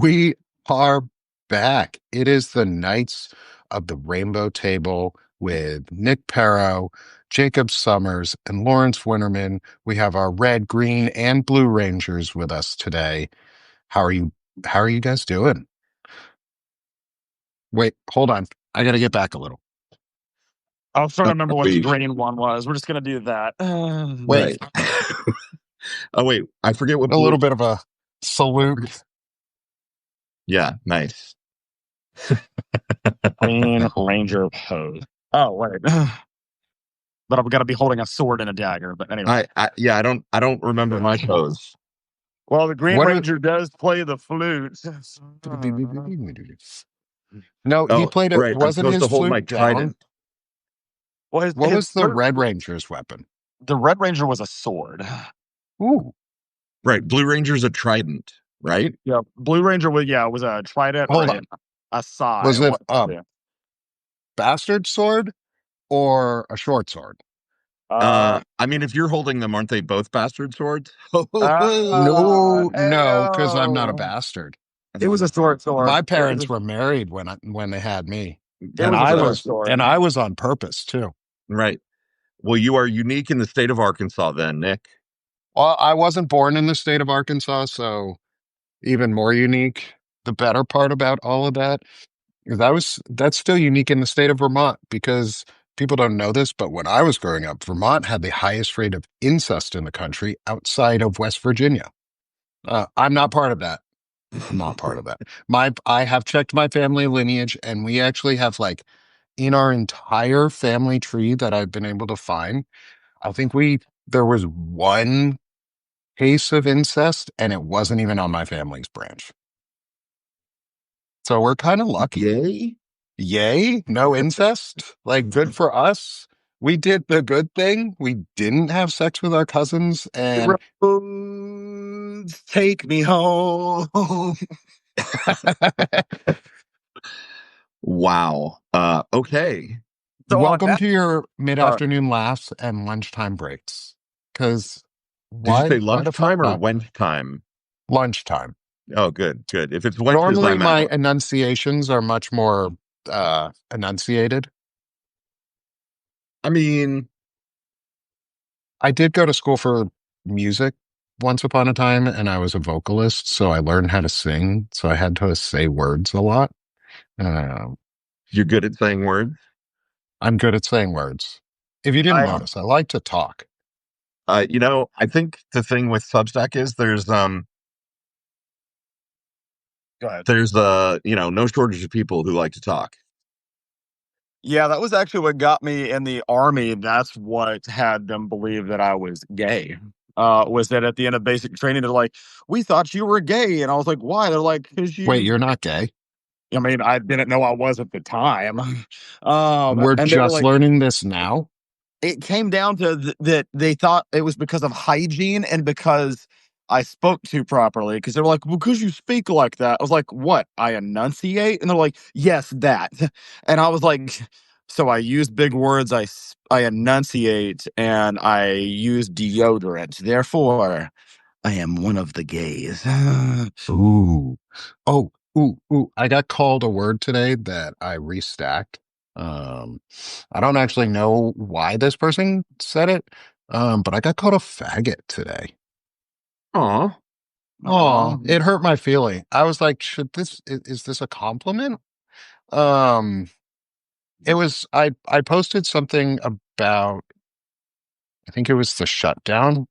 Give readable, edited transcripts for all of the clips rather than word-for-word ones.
We are back. It is the Knights of the Rainbow Table with Nick Perro, Jacob Summers, and Lawrence Winterman. We have our red, green, and blue Rangers with us today. How are you? How are you guys doing? Wait, hold on. I got to get back a little. I was trying to Oh, remember what the wait, green one was. We're just gonna do that. Wait, right. Oh, wait, I forget what a blue. little bit of a salute. Yeah, nice. Green Ranger pose. Oh wait, but I'm gonna be holding a sword and a dagger. But anyway, I don't remember my pose. well, the Green What? Ranger does play the flute. No, he Oh, played it. right. I'm Wasn't supposed his to hold my flute down? trident. Well, What was the Red Ranger's weapon? the Red Ranger was a sword. Ooh, Right. Blue Ranger's a trident, right? Yeah, Blue Ranger was a trident or hold on. a sai. Was it a Yeah. bastard sword or a short sword? I mean, if you're holding them, aren't they both bastard swords? No, no, because I'm not a Ayo. bastard. It was a short sword. My parents were married when they had me, It and was a I short was sword. and I was on purpose too. Right. Well, you are unique in the state of Arkansas, then, Nick. Well, I wasn't born in the state of Arkansas, so even more unique. The better part about all of that is that's still unique in the state of Vermont because people don't know this, but when I was growing up, Vermont had the highest rate of incest in the country outside of West Virginia. I'm not part of that. I'm not part of that. I have checked my family lineage, and we actually have like in our entire family tree that I've been able to find, I think there was one case of incest, and it wasn't even on my family's branch. So we're kind of lucky. Yay. Yay, no incest. Like, good for us. We did the good thing. We didn't have sex with our cousins, and Roads take me home. Wow. Okay. So on welcome that, to your uh, mid-afternoon laughs and lunchtime breaks. Because Did you say why the fuck lunchtime or not? wench time? Lunchtime. Oh, good, good. If it's wenches, Normally, I'm my out. enunciations are much more enunciated. I mean, I did go to school for music once upon a time, and I was a vocalist, so I learned how to sing. So I had to say words a lot. Um, you're good at saying words. I'm good at saying words. If you didn't I Uh, notice, I like to talk. I think the thing with Substack is go ahead. there's no shortage of people who like to talk. Yeah, that was actually what got me in the army. That's what had them believe that I was gay. Was that at the end of basic training, they're like, "We thought you were gay," and I was like, "Why?" They're like, "Because Wait, you." you're not gay? I mean, I didn't know I was at the time. We're And they were just like, learning this now. it came down to that they thought it was because of hygiene and because I spoke too properly. Because they were like, well, because you speak like that. I was like, what? I enunciate? And they're like, yes, that. And I was like, so I use big words, I enunciate, and I use deodorant. Therefore, I am one of the gays. Ooh. Oh, ooh. I got called a word today that I restacked. Um, I don't actually know why this person said it, but I got called a faggot today. Aw. Oh, Aw. it hurt my feeling. I was like, is this a compliment? Um, I posted something about, I think it was the shutdown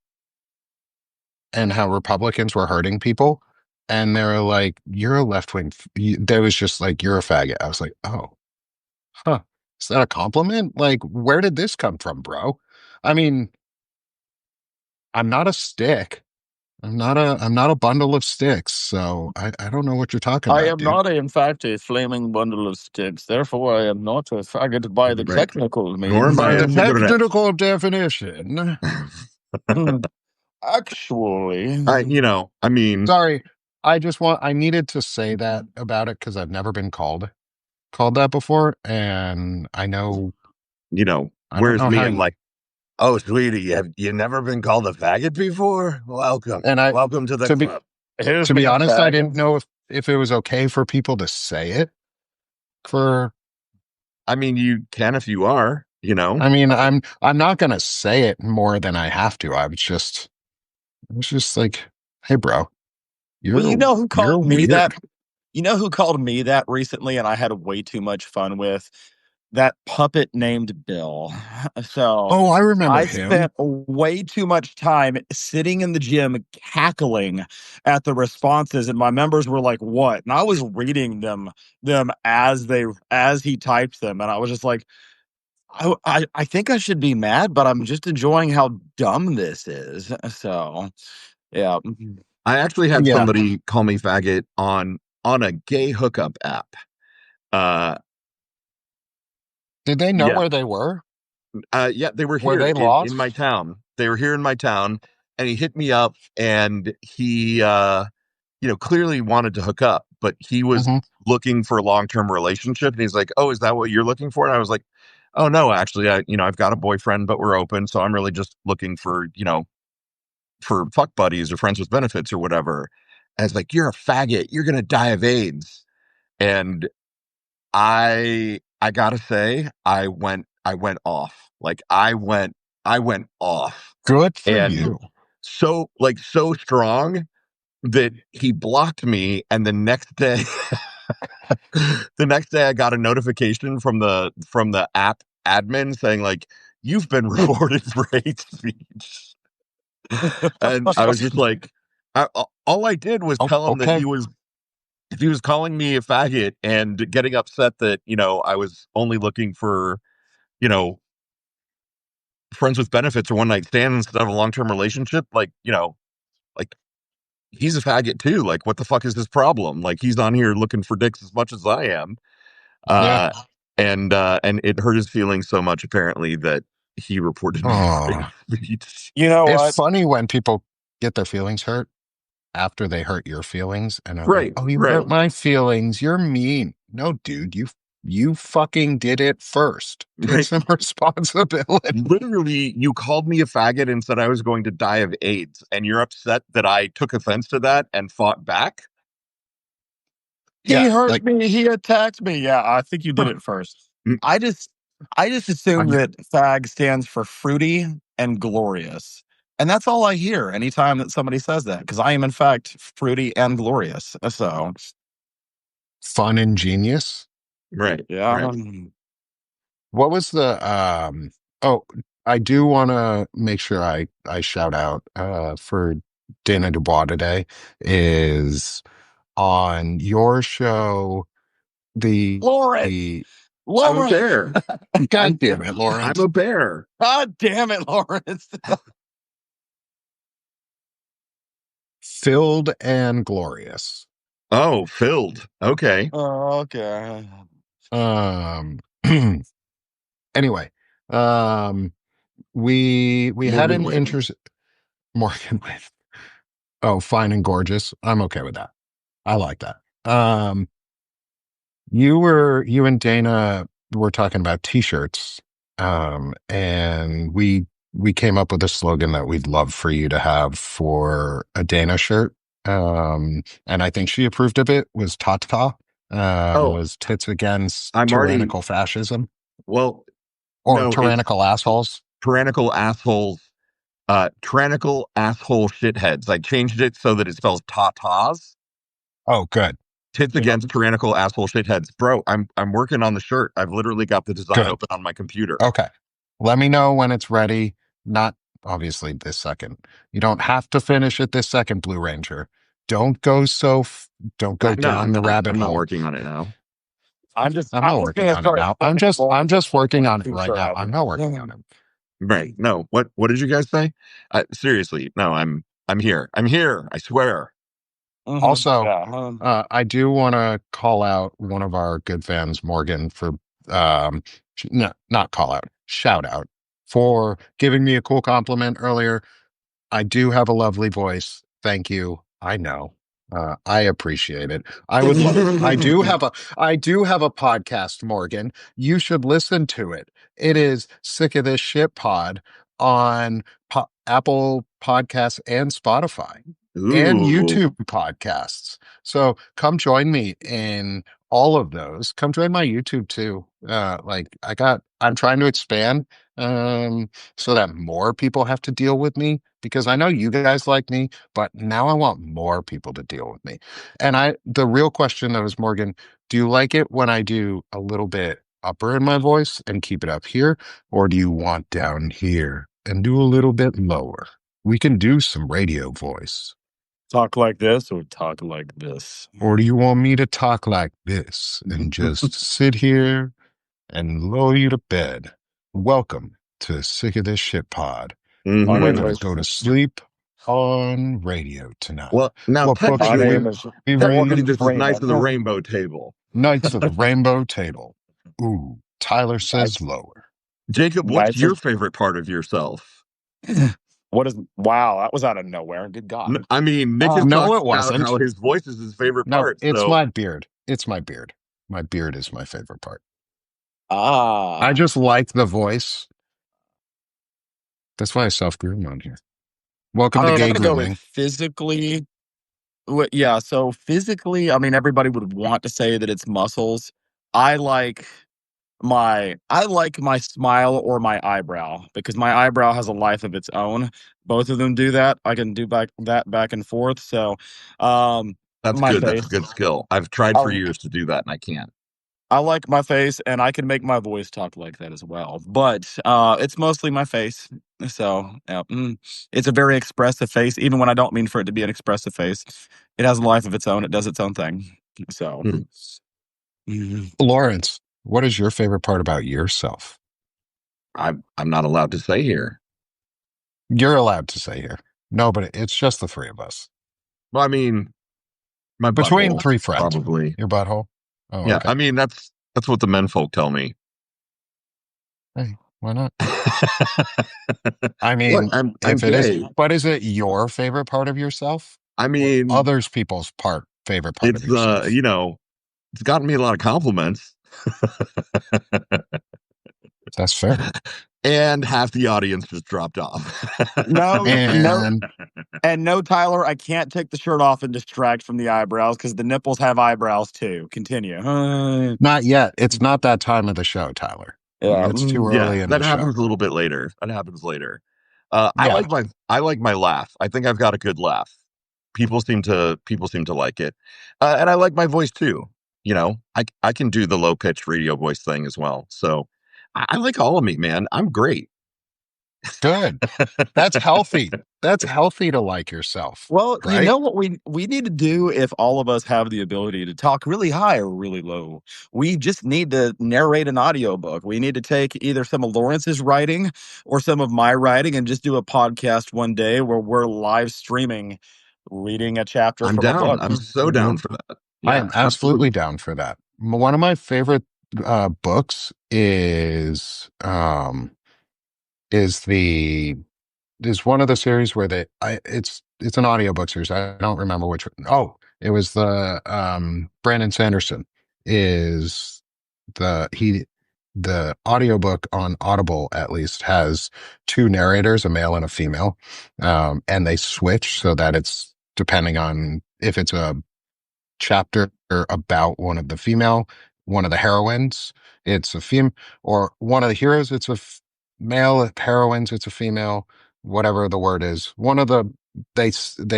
and how Republicans were hurting people. And they were like, you're a left wing. There was just like, you're a faggot. I was like, oh, huh. Is that a compliment? Like, where did this come from, bro? I mean, I'm not a stick. I'm not a bundle of sticks. So I don't know what you're talking I about, am dude. not, in fact, a flaming bundle of sticks. Therefore, I am not a faggot by the Right. technical Nor means. am By I the a cigarette. technical definition. Actually, I mean, Sorry. I needed to say that about it because I've never been called that before. And I don't where's know me? how I'm like, oh, sweetie, have you never been called a faggot before? Welcome. and I, Welcome to the to be, club. here's to me be a honest, I fag. didn't know if if it was okay for people to say it for. I mean, you can if you are, you know. I mean, I'm not gonna say it more than I have to. I was just like, hey, bro, Well, you know who you're called me weird. that? You know who called me that recently, and I had way too much fun with? That puppet named Bill. So Oh, I remember I him. spent way too much time sitting in the gym cackling at the responses, and my members were like, "What?" And I was reading them as he typed them, and I was just like, I think I should be mad, but I'm just enjoying how dumb this is. So yeah. I actually had Yeah. somebody call me faggot on a gay hookup app. Uh, Did they know yeah, where they were? yeah, they were Were here they in my lost? town. They were here in my town, and he hit me up, and he, clearly wanted to hook up, but he was Hmm. looking for a long term relationship, and he's like, "Oh, is that what you're looking for?" And I was like, "Oh no, actually, I've got a boyfriend, but we're open, so I'm really just looking for, for fuck buddies or friends with benefits or whatever." And it's like, "You're a faggot. You're gonna die of AIDS." And I gotta say, I went off. Like I went off. Good for And you. so strong that he blocked me, and the next day I got a notification from the app admin saying like, "You've been reported for hate speech." And I was just like, all I did was Oh, tell him that okay. if he was calling me a faggot and getting upset that, I was only looking for, you know, friends with benefits or one night stands instead of a long term relationship, like he's a faggot too. Like, what the fuck is his problem? Like, he's on here looking for dicks as much as I am. Yeah. Uh, and it hurt his feelings so much apparently that he reported me for hate Oh, speech. You know it's what? funny when people get their feelings hurt after they hurt your feelings and are like, Right, "Oh, you hurt right. my feelings. You're mean." No, dude, you fucking did it first. Take Right. some responsibility. Literally, you called me a faggot and said I was going to die of AIDS, and you're upset that I took offense to that and fought back? He Yeah, hurt like me. He attacked me. Yeah, I think you did it first. Mm, I just, I just assume I'm that fag stands for fruity and glorious, and that's all I hear anytime that somebody says that. Because I am in fact fruity and glorious. So fun and genius. right, yeah. right. What was the oh, I do want to make sure I shout out for Dana Dubois today is on your show Lawrence, the I'm a Lawrence. bear. God damn it, I'm Lawrence. a bear. God damn it, Lawrence. Filled and glorious. Oh, filled. Okay. Oh, okay. Um anyway, um we had Morgan an Wayne. interest Morgan with oh, fine and gorgeous. I'm okay with that. I like that. You and Dana were talking about t-shirts. And we came up with a slogan that we'd love for you to have for a Dana shirt. And I think she approved of it was Tata, Oh, was tits against I'm already, tyrannical fascism well, or no, it's tyrannical assholes. tyrannical assholes, tyrannical asshole shitheads. I changed it so that it spells tatas. Oh, good, Tits Yeah. against tyrannical asshole shitheads. Bro, I'm working on the shirt. I've literally got the design good. open on my computer. Okay. Let me know when it's ready. Not obviously this second. You don't have to finish it this second, Blue Ranger. Don't go don't go No, down the rabbit I'm not hole. working on it now. I'm I'm not just working gonna on it start now. sending I'm Lawrence just working on it right t-shirt now. I'm not working on items. it. Right. No. What did you guys say? Seriously. No, I'm here. I'm here. I swear. Also, Yeah. I do want to call out one of our good fans, Morgan, for no, not call out, shout out for giving me a cool compliment earlier. I do have a lovely voice. Thank you. I know. I appreciate it. I would love. I do have a podcast, Morgan. You should listen to it. It is Sick of This Shit Pod on Apple Podcasts and Spotify. and Ooh. YouTube podcasts. So come join me in all of those. Come join my YouTube too. I'm trying to expand so that more people have to deal with me because I know you guys like me, but now I want more people to deal with me. And the real question though is, Morgan, do you like it when I do a little bit upper in my voice and keep it up here, or do you want down here and do a little bit lower? We can do some radio voice. Talk like this or talk like this? Or do you want me to talk like this and just sit here and lull you to bed? Welcome to Sick of This Shit Pod. My We're name going to Mhm. is go to sleep on radio tonight. Well, now What book my should technically, name we is be technically, reading? this is Knights of the Raymond. Rainbow Table. Knights of the Rainbow Table. Ooh, Tyler says Knights, lower. Jacob, what's Knights your of favorite part of yourself? what is wow, that was out of nowhere. Good God. I mean, Nick has No, talked it about how wasn't. his voice is his favorite No, part. it's So my beard. It's my beard. My beard is my favorite part. I Ah. just like the voice. That's why I self-groom on here. Welcome to I'm gay gonna go with grooming. physically. Yeah, so physically, I mean, everybody would want to say that it's muscles. I like my smile or my eyebrow because my eyebrow has a life of its own. Both of them do that. I can do back and forth. So, that's my good. That's a face. good skill. I've tried for I, years to do that and I can't. I like my face, and I can make my voice talk like that as well. But it's mostly my face. So yeah, it's a very expressive face, even when I don't mean for it to be an expressive face. It has a life of its own. It does its own thing. So. Hmm. Mhm. Lawrence, what is your favorite part about yourself? I'm not allowed to say here. You're allowed to say here. No, but it's just the three of us. Well, I mean, my Between butthole, three friends. probably. Your butthole? Oh, Yeah, okay. I mean that's what the men folk tell me. Hey, why not? I Look, mean, I'm if it is, gay. but is it your favorite part of yourself I or mean, others people's favorite part of it's yourself? it's gotten me a lot of compliments. That's fair. And half the audience just dropped off. No, no, And and no, Tyler. I can't take the shirt off and distract from the eyebrows because the nipples have eyebrows too. Continue. not yet. It's not that time of the show, Tyler. Yeah. It's too Yeah, early in that the show. happens a little bit later. That happens later. Yeah, I like my laugh. I think I've got a good laugh. People seem to like it, and I like my voice too. I can do the low pitched radio voice thing as well. So I like all of me, man. I'm great. good. That's healthy. That's healthy to like yourself, Well, you right? know what we need to do if all of us have the ability to talk really high or really low. We just need to narrate an audiobook. We need to take either some of Lawrence's writing or some of my writing and just do a podcast one day where we're live streaming reading a chapter I'm from a down. book. I'm so down for that. I Yeah, am absolutely absolutely. down for that. One of my favorite books is the is one of the series where it's an audiobook series. I don't remember which one. Oh, it was the Brandon Sanderson is the audiobook on Audible at least has two narrators, a male and a female. And they switch so that it's depending on if it's a chapter about one of the heroines, it's a female, or one of the heroes, it's a male, heroines, it's a female, whatever the word is. One of the they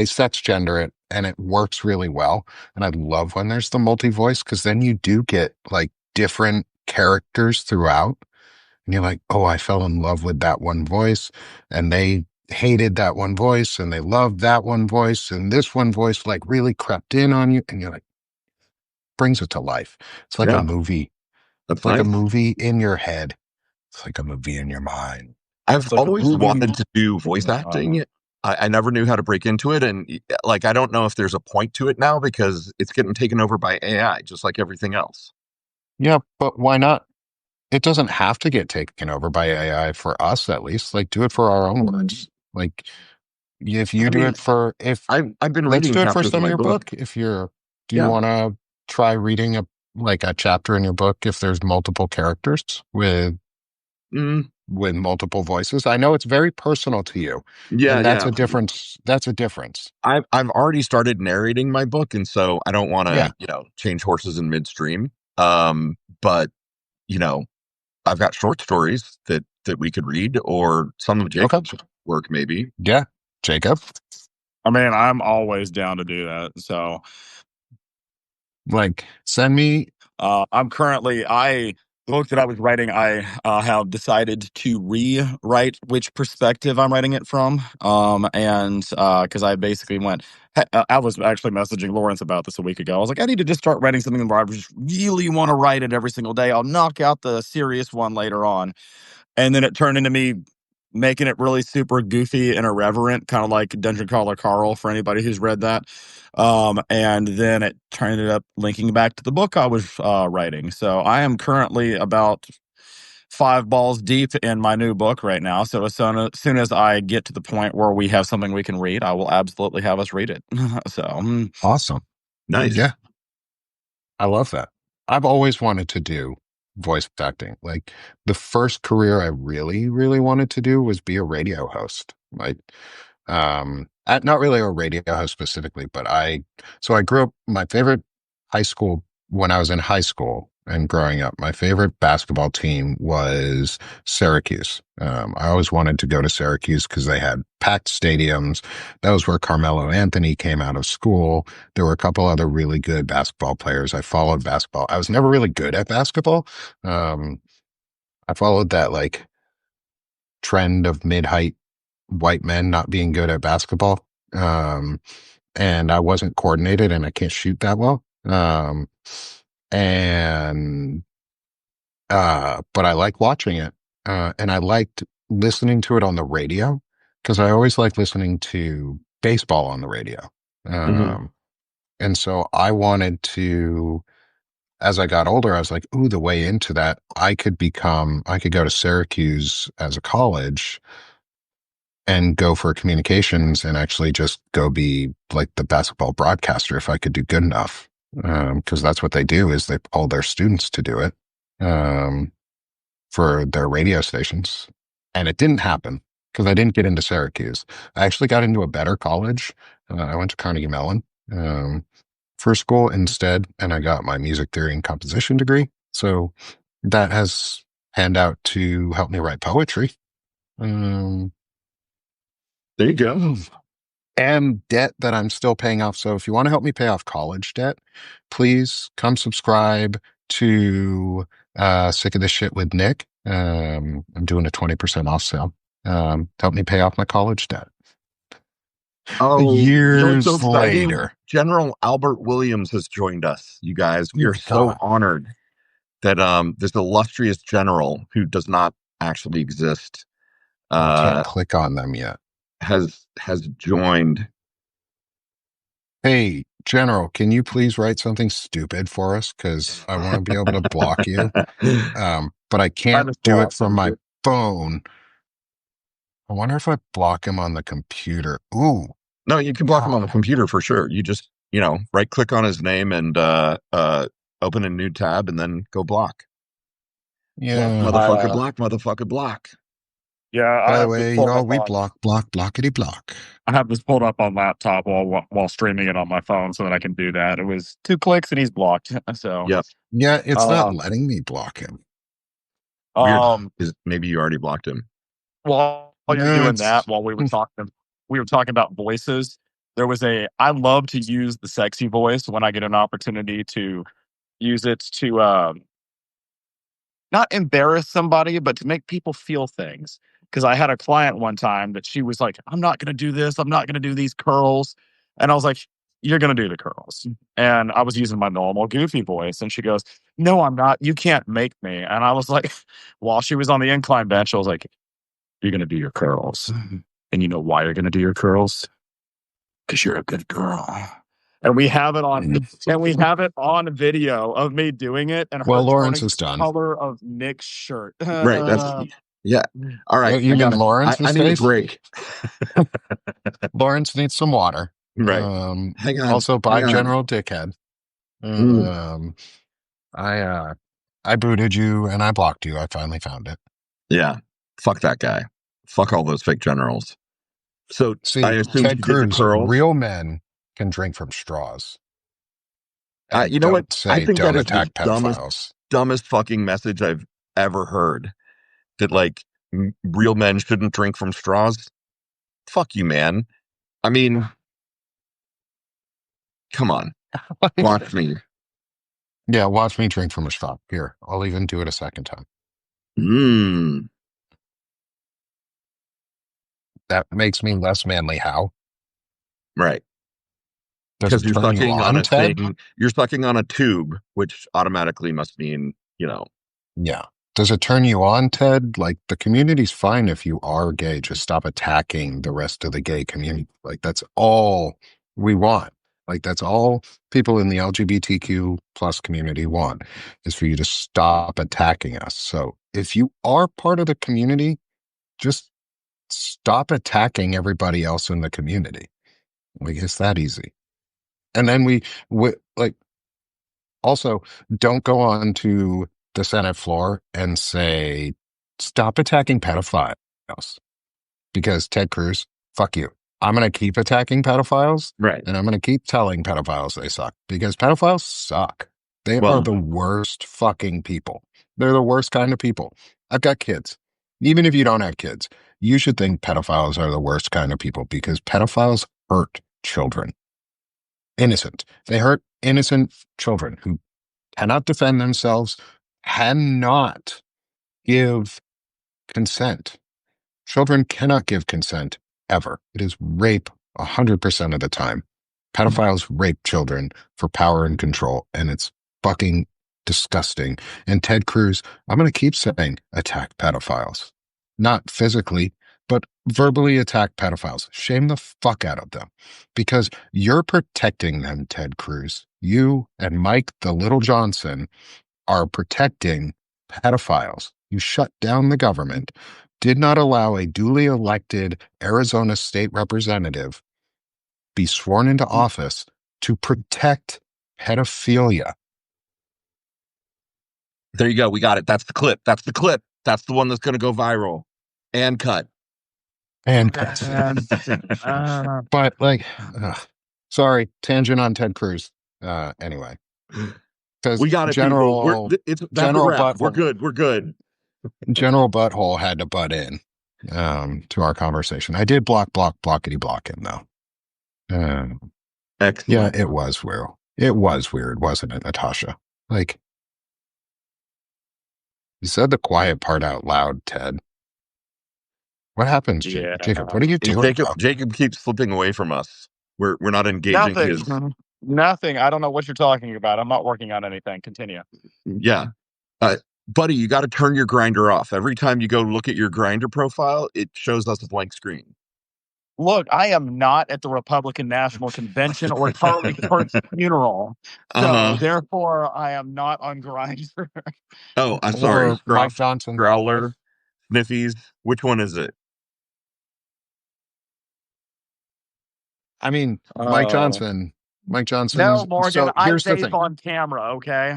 sex gender it, and it works really well. And I love when there's the multi voice because then you do get like different characters throughout, and you're like, oh, I fell in love with that one voice, and they hated that one voice and they loved that one voice and this one voice like really crept in on you and you're like brings it to life. It's like a Yeah, movie. that's It's like a nice. movie in your head. It's like a movie in your mind. I've It's like a always movie. wanted to do voice acting. I never knew how to break into it, and like I don't know if there's a point to it now because it's getting taken over by AI, just like everything else. Yeah, but why not? It doesn't have to get taken over by AI for us, at least. Like, do it for our own words. Like, if you I do mean, it for, if I've been let's reading do it for chapters of some of my your book. book. If you're, do you Yeah, want to try reading a chapter in your book if there's multiple characters with, mm, with multiple voices. I know it's very personal to you, Yeah, and that's yeah. a difference. That's a difference. I've already started narrating my book, and so I don't want Yeah. to, change horses in midstream. But you know, I've got short stories that we could read, or some of Okay. Jacob's work, maybe. Yeah. Jacob, I mean, I'm always down to do that. So, like, send me. I'm currently the book that I was writing. I have decided to rewrite which perspective I'm writing it from. And because I basically went, I was actually messaging Lawrence about this a week ago. I was like, I need to just start writing something where I just really want to write it every single day. I'll knock out the serious one later on. And then it turned into me making it really super goofy and irreverent, kind of like Dungeon Crawler Carl for anybody who's read that. And then it turned it up linking back to the book I was writing. So I am currently about 5 balls deep in my new book right now. So as soon as I get to the point where we have something we can read, I will absolutely have us read it. So Awesome. Nice. Yeah. I love that. I've always wanted to do voice acting. Like the first career I really, really wanted to do was be a radio host. Like, not really a radio host specifically, but so I grew up, my favorite high school, when I was in high school and growing up, my favorite basketball team was Syracuse. I always wanted to go to Syracuse because they had packed stadiums. That was where Carmelo Anthony came out of school. There were a couple other really good basketball players. I followed basketball. I was never really good at basketball. Um, I followed that like trend of mid-height white men not being good at basketball. And I wasn't coordinated and I can't shoot that well. And but I like watching it. And I liked listening to it on the radio because I always like listening to baseball on the radio. Hmm. Um, and so I wanted to, as I got older, I was like, ooh, the way into that, I could go to Syracuse as a college and go for communications and actually just go be like the basketball broadcaster if I could do good enough. Because that's what they do is they pull their students to do it for their radio stations. And it didn't happen because I didn't get into Syracuse. I actually got into a better college. I went to Carnegie Mellon for school instead, and I got my music theory and composition degree. So that has panned out to help me write poetry. Um, There you go. and debt that I'm still paying off. So if you want to help me pay off college debt, please come subscribe to Sick of This Shit with Nick. I'm doing a 20% off sale. Help me pay off my college debt. Oh, it's so Years exciting. later. General Albert Williams has joined us, you guys. We Oh are my so God. honored that this illustrious general who does not actually exist I can't uh click on them yet. has joined. Hey, General, can you please write something stupid for us? Because I want to be able to block you. But I I can't just do pull it up from some my shit. phone. I wonder if I block him on the computer. Ooh, No, you can block him on the computer for sure. You just, right click on his name and open a new tab and then go block. Block, yeah. motherfucker, block, motherfucker, block. Yeah, I By the have this way, pulled y'all, up we on. block, block, blockity block. I have this pulled up on laptop while streaming it on my phone so that I can do that. It was 2 clicks and he's blocked. So, Yep. Yeah, it's not uh, letting me block him. Weird. um, Maybe you already blocked him. while you're No, doing it's that, while we were talking about voices. I love to use the sexy voice when I get an opportunity to use it to not embarrass somebody, but to make people feel things. Because I had a client one time that she was like, I'm not going to do this. I'm not going to do these curls. And I was like, you're going to do the curls. And I was using my normal goofy voice. And she goes, no, I'm not. You can't make me. And I was like, while she was on the incline bench, I was like, you're going to do your curls. And you know why you're going to do your curls? Because you're a good girl. And we have it on video of me doing it and her well, Lawrence turning is the done. color of Nick's shirt. Right. That's yeah. All right. You mean I Lawrence's need a face? break. Lawrence needs some water. Right. Hang on. Also, by Hang on. General Dickhead. Mm, Um, I booted you and I blocked you. I finally found it. yeah. Fuck that guy. Fuck all those fake generals. So I See, assume Ted she did the Cruz, curls. real men can drink from straws. And You know what? don't I say think that don't is the attack pedophiles. dumbest fucking message I've ever heard. That like real men shouldn't drink from straws. Fuck you, man. I mean, come on, watch me. Yeah, watch me drink from a straw. Here, I'll even do it a second time. Mm, That makes me less manly. How? right. Does Because it turn you on, Ted? you're sucking on a tube, which automatically must mean, Yeah. Does it turn you on, Ted? Like, the community's fine if you are gay. Just stop attacking the rest of the gay community. Like, that's all we want. Like, that's all people in the LGBTQ plus community want is for you to stop attacking us. So if you are part of the community, just stop attacking everybody else in the community. Like, it's that easy. And then like, also, don't go on to the Senate floor and say, stop attacking pedophiles because Ted Cruz, fuck you. I'm going to keep attacking pedophiles right. and I'm going to keep telling pedophiles they suck because pedophiles suck. They are Well, the worst fucking people. They're the worst kind of people. I've got kids. Even if you don't have kids, you should think pedophiles are the worst kind of people because pedophiles hurt children. Innocent. They hurt innocent children who cannot defend themselves, cannot give consent. Children cannot give consent ever. It is rape 100% of the time. Pedophiles rape children for power and control, and it's fucking disgusting. And Ted Cruz, I'm going to keep saying attack pedophiles. Not physically, but verbally attack pedophiles. Shame the fuck out of them because you're protecting them, Ted Cruz. You and Mike the Little Johnson are protecting pedophiles. You shut down the government, did not allow a duly elected Arizona state representative be sworn into office to protect pedophilia. there you go. We got it. That's the clip. That's the clip. That's the one that's going to go viral and cut. And Uh, but like, sorry, tangent on Ted Cruz. Anyway, because We got it, people. That's a General wrap. We're Butthole good. We're good. General Butthole had to butt in to our conversation. I did blockity block him though. Yeah, Excellent. it was weird. It was weird, wasn't it, Natasha? Like, you said the quiet part out loud, Ted. What happens, yeah. Jacob? What are you doing, bro? Jacob keeps slipping away from us. We're not engaging his. Nothing. Nothing. I don't know what you're talking about. I'm not working on anything. Continue. Yeah. Buddy, you got to turn your grinder off. Every time you go look at your grinder profile, it shows us a blank screen. Look, I am not at the Republican National Convention or Charlie Kirk's funeral. So therefore I am not on Grindr. Oh, I'm sorry. Or Mike Johnson's Growler, Sniffies. Which one is it? I mean, Mike Johnson. Mike Johnson No, is. Morgan, So I here's the vape thing. on camera, okay?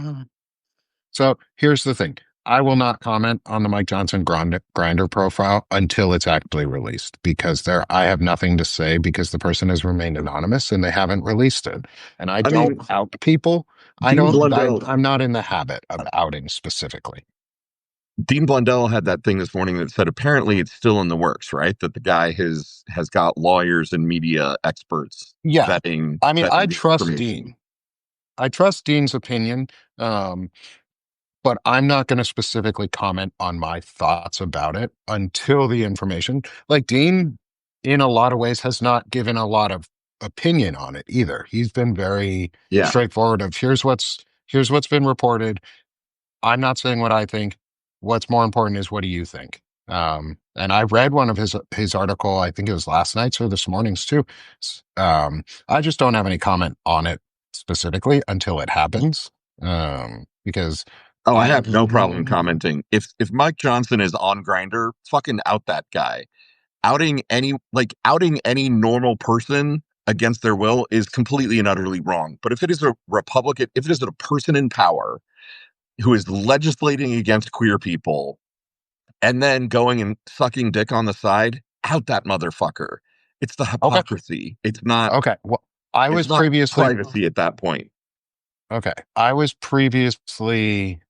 So here's the thing. I will not comment on the Mike Johnson grinder profile until it's actually released because I have nothing to say because the person has remained anonymous and they haven't released it. And I don't out people. I'm not in the habit of outing specifically. Dean Blundell had that thing this morning that said apparently it's still in the works, right? That the guy has got lawyers and media experts vetting. I mean, I the trust Dean. I trust Dean's opinion. But I'm not going to specifically comment on my thoughts about it until the information. Like Dean, in a lot of ways, has not given a lot of opinion on it either. He's been very straightforward of here's what's been reported. I'm not saying what I think. What's more important is what do you think? And I read one of his article. I think it was last night's or this morning's too. I just don't have any comment on it specifically until it happens. Because I have no problem commenting. If Mike Johnson is on Grindr, fucking out that guy. Outing any normal person against their will is completely and utterly wrong. But if it is a Republican, if it is a person in power who is legislating against queer people, and then going and sucking dick on the side, out that motherfucker. It's the Okay. hypocrisy. It's not. Okay. Well, I It's was not previously privacy at that point. okay. I was previously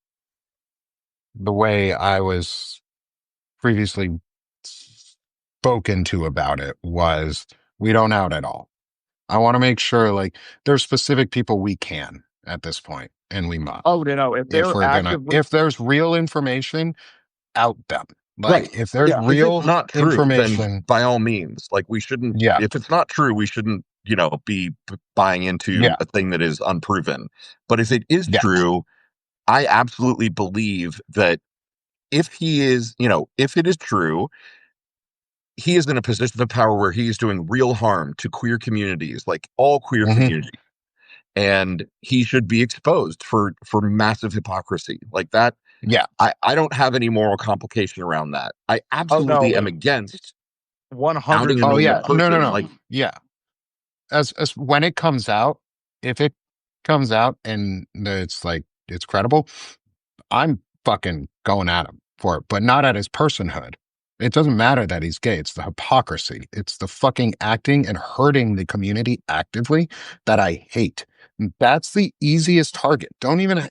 the way I was previously spoken to about it was we don't out at all. I want to make sure like there's specific people we can at this point, and we must. Oh no, if If they're we're gonna, actively, if there's real information, out them. Right. Like if there's yeah, If it's real not true, then information, by all means, like we shouldn't. yeah, If it's not true, we shouldn't, be buying into yeah, a thing that is unproven. But if it is yeah, true, I absolutely believe that if it is true, he is in a position of power where he is doing real harm to queer communities, like all queer hmm, communities, and he should be exposed for massive hypocrisy like that. yeah. I don't have any moral complication around that. I oh absolutely no, am against outing a Oh 100%. normal yeah, no, no, person. no, Like, yeah. As when it comes out, if it comes out and it's like it's credible, I'm fucking going at him for it, but not at his personhood. It doesn't matter that he's gay. It's the hypocrisy. It's the fucking acting and hurting the community actively that I hate. That's the easiest target.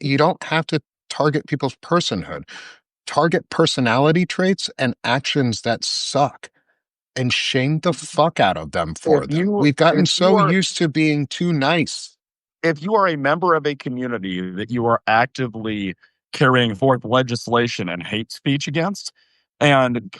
You don't have to target people's personhood. Target personality traits and actions that suck and shame the fuck out of them If for them. you We've gotten if you so are used to being too nice. if you are a member of a community that you are actively carrying forth legislation and hate speech against and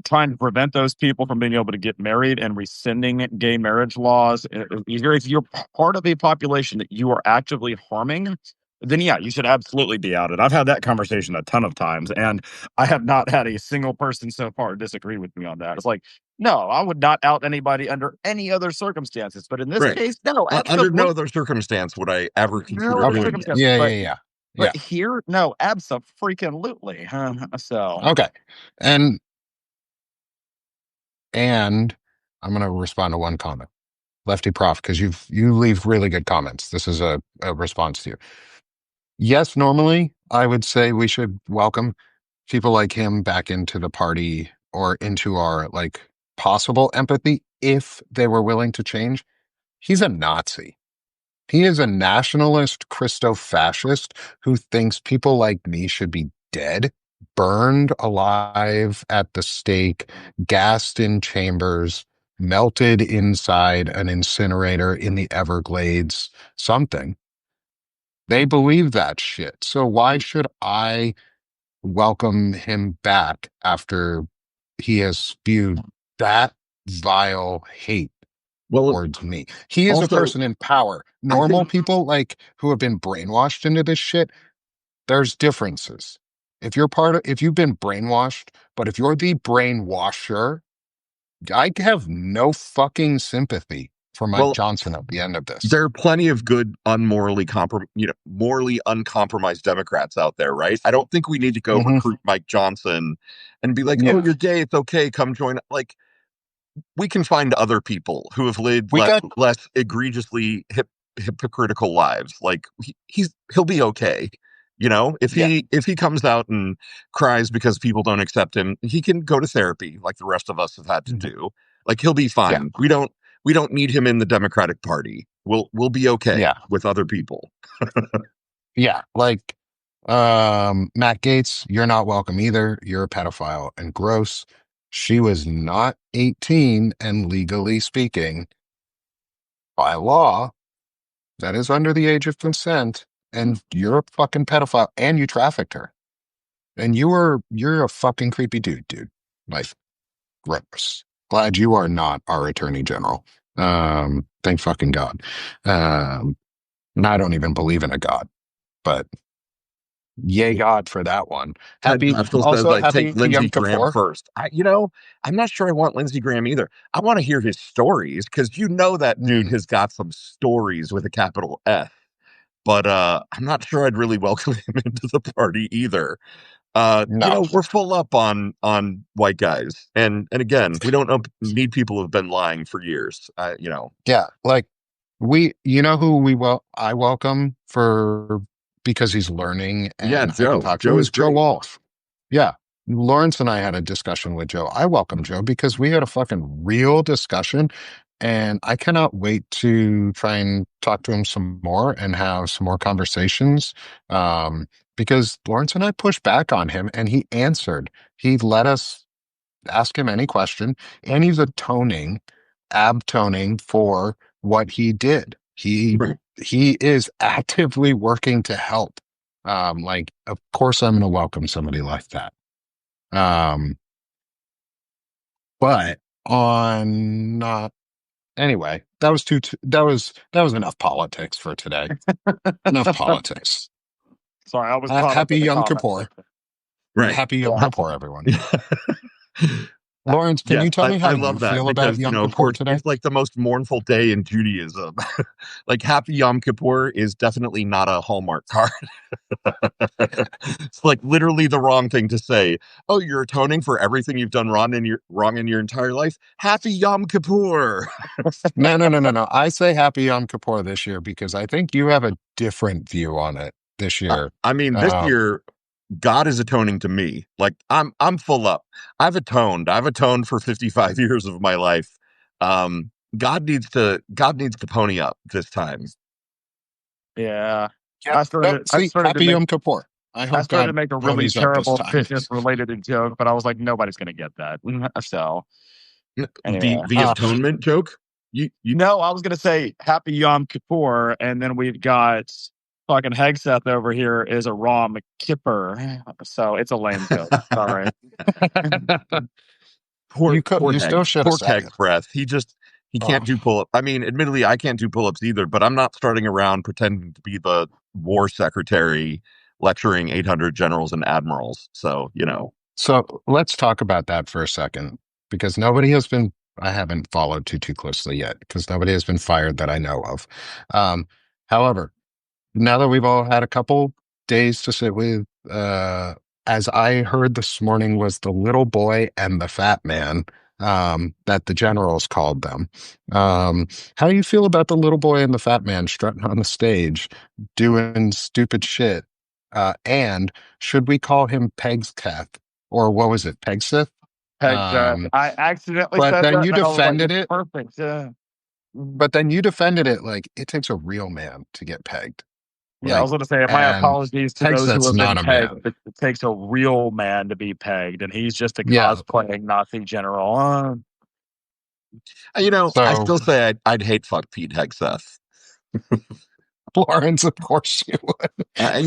trying to prevent those people from being able to get married and rescinding gay marriage laws, if you're part of a population that you are actively harming, then yeah, you should absolutely be outed. I've had that conversation a ton of times, and I have not had a single person so far disagree with me on that. It's like, no, I would not out anybody under any other circumstances, but in this right. case, no, Under no absolutely other circumstance would I ever no consider other Okay. doing it. circumstances. Yeah, But yeah, yeah. Yeah. but here, no, abso-freaking-lutely. So Okay. And and I'm gonna respond to one comment. Lefty Prof, because you leave really good comments. This is a response to you. Yes, normally I would say we should welcome people like him back into the party or into our like possible empathy if they were willing to change. He's a Nazi. He is a nationalist Christo-fascist who thinks people like me should be dead, burned alive at the stake, gassed in chambers, melted inside an incinerator in the Everglades, something. They believe that shit. So why should I welcome him back after he has spewed that vile hate Well, towards me? He is a also, person in power. I Normal think, people like who have been brainwashed into this shit, there's differences. If you've been brainwashed, but if you're the brainwasher, I have no fucking sympathy for Mike well, Johnson at the end of this. there are plenty of good, morally uncompromised Democrats out there, right? I don't think we need to go Hmm. recruit Mike Johnson and be like, "Oh, Yeah. you're gay. It's okay. Come join." Like, we can find other people who have lived We got less egregiously hypocritical lives. Like he'll be okay. If yeah. he comes out and cries because people don't accept him, he can go to therapy like the rest of us have had to Mhm. do. Like he'll be Yeah. fine. We don't need him in the Democratic Party. We'll be okay Yeah. with other people. Yeah. Like Matt Gaetz, you're not welcome either. You're a pedophile and gross. She was not 18, and legally speaking, by law, that is under the age of consent, and you're a fucking pedophile and you trafficked her. And you're a fucking creepy dude. Like gross. Glad you are not our attorney general. Thank fucking God. And I don't even believe in a God, but yay God for that one. Ted Happy Pascal says also I take happy Yom Lindsey Graham Kippur. first. I'm not sure I want Lindsey Graham either. I want to hear his stories because that dude Mm, has got some stories with a capital F. But I'm not sure I'd really welcome him into the party either. no. We're full up on white guys, and again, we don't need people who've been lying for years. Yeah, like you know who I welcome for because he's learning Yeah, and I can Joe. talk to Joe him is is Joe great. Wolf. Yeah, Lawrence and I had a discussion with Joe. I welcome Joe because we had a fucking real discussion, and I cannot wait to try and talk to him some more and have some more conversations. Because Lawrence and I pushed back on him, and he answered. He let us ask him any question, and he's atoning, abtoning for what he did. Right. He is actively working to help. Like, of course, I'm going to welcome somebody like that. Um, but on anyway, that was enough politics for today. Enough politics. Sorry, I was caught up Happy in the Yom comment Kippur. section. Right. Happy Yom Yeah. Kippur, everyone. Lawrence, can Yes, you tell me how I you love that feel about because, Yom of Kippur course, today? it's like the most mournful day in Judaism. Like, Happy Yom Kippur is definitely not a Hallmark card. It's like literally the wrong thing to say. Oh, you're atoning for everything you've done wrong in your entire life. Happy Yom Kippur. No, no, no, no, no. I say Happy Yom Kippur this year because I think you have a different view on it this year. I mean, this Um, year God is atoning to me. Like, I'm full up. I've atoned. I've atoned for 55 years of my life. God needs to pony up this time. Yeah. yep. Nope. I See, started to Happy make Yom Kippur. I I hope started to God make a really ponies up this terrible time. fitness related joke, but I was like, nobody's gonna get that. So The anyway. atonement joke. You No, I was gonna say Happy Yom Kippur, and then we've got fucking Hegseth over here is a Rom Kipper. So it's a lame joke. Sorry. You still should have Poor said keg it. breath. He Oh, can't do pull up. I mean, admittedly, I can't do pull ups either. But I'm not starting around pretending to be the war secretary lecturing 800 generals and admirals. So so let's talk about that for a second because nobody has been. I haven't followed too closely yet because nobody has been fired that I know of. Um, However, now that we've all had a couple days to sit with, as I heard this morning, was the little boy and the fat man, that the generals called them. Um, how do you feel about the little boy and the fat man strutting on the stage doing stupid shit? And should we call him Pegscath or what was it, Pegsith? Hegseth. Um, I accidentally but said then that, you and then I was like, defended it's it. perfect. Yeah. But then you defended it like it takes a real man to get pegged. Yeah, I Like, was going to say, my and apologies to those who Hegseth's have been not a pegged. man. It takes a real man to be pegged, and he's just a Yeah. cosplaying Nazi general. I So, still say I'd hate fuck Pete Hegseth. Lawrence, of course you would. I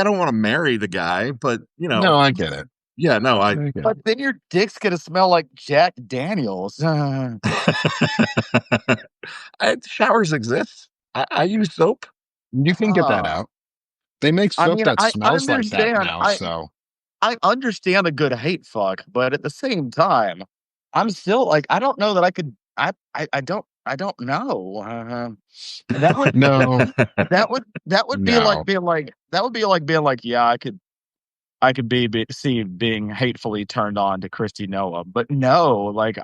don't want to marry the guy, but No, I get it. yeah, no, I get But it. then your dick's going to smell like Jack Daniels. showers exist. I use soap. You can get that Uh, out. They make I soap mean, that I smells like that understand. now. So, I understand a good hate fuck, but at the same time, I'm still like, I don't know that I could. I don't know. That would no, that would be like no. being like that would be like being like, yeah, I could see being hatefully turned on to Christy Noah, but no, like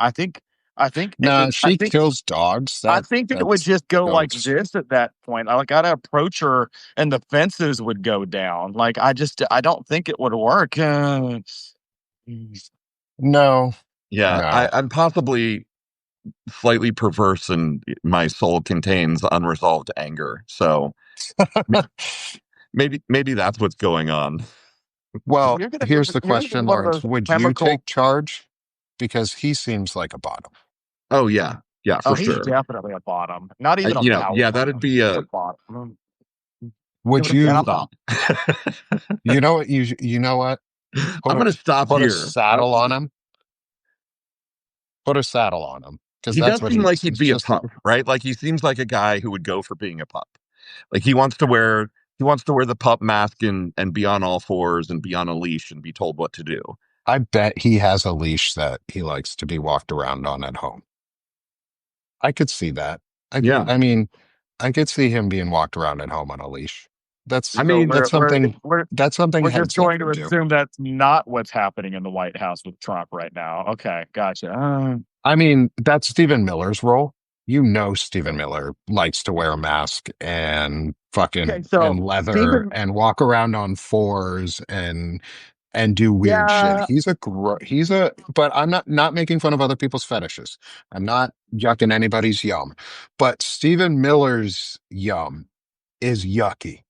No, she kills dogs. I think it would That's just go like goes. this at that point. I gotta approach her, and the fences would go down. Like I don't think it would work. No, Yeah, no. I'm possibly slightly perverse, and my soul contains unresolved anger. So maybe that's what's going on. Well, here's the You're gonna be question, one of Lawrence. those Would you chemical. take charge? Because he seems like a bottom. Oh yeah, Oh, for he's sure. definitely a bottom. Not even a power Yeah, that'd bottom. be He's a a. bottom. Would I'm gonna And you? stop. You know what? You know what? I'm gonna stop Put a here. saddle on him. Put a saddle on him because He that's does what seem he like is. he'd He's be a just pup, right? Like he seems like a guy who would go for being a pup. Like he wants to wear the pup mask and be on all fours and be on a leash and be told what to do. I bet he has a leash that he likes to be walked around on at home. I could see that. Yeah. I mean, I could see him being walked around at home on a leash. I so mean, That's something we're just Hegseth going to would do. assume that's not what's happening in the White House with Trump right now. Okay, gotcha. I mean, that's Stephen Miller's role. You know, Stephen Miller likes to wear a mask and Okay, fucking so and leather Stephen and walk around on fours and and do weird shit. Yeah. But I'm not making fun of other people's fetishes. I'm not yucking anybody's yum. But Stephen Miller's yum is yucky.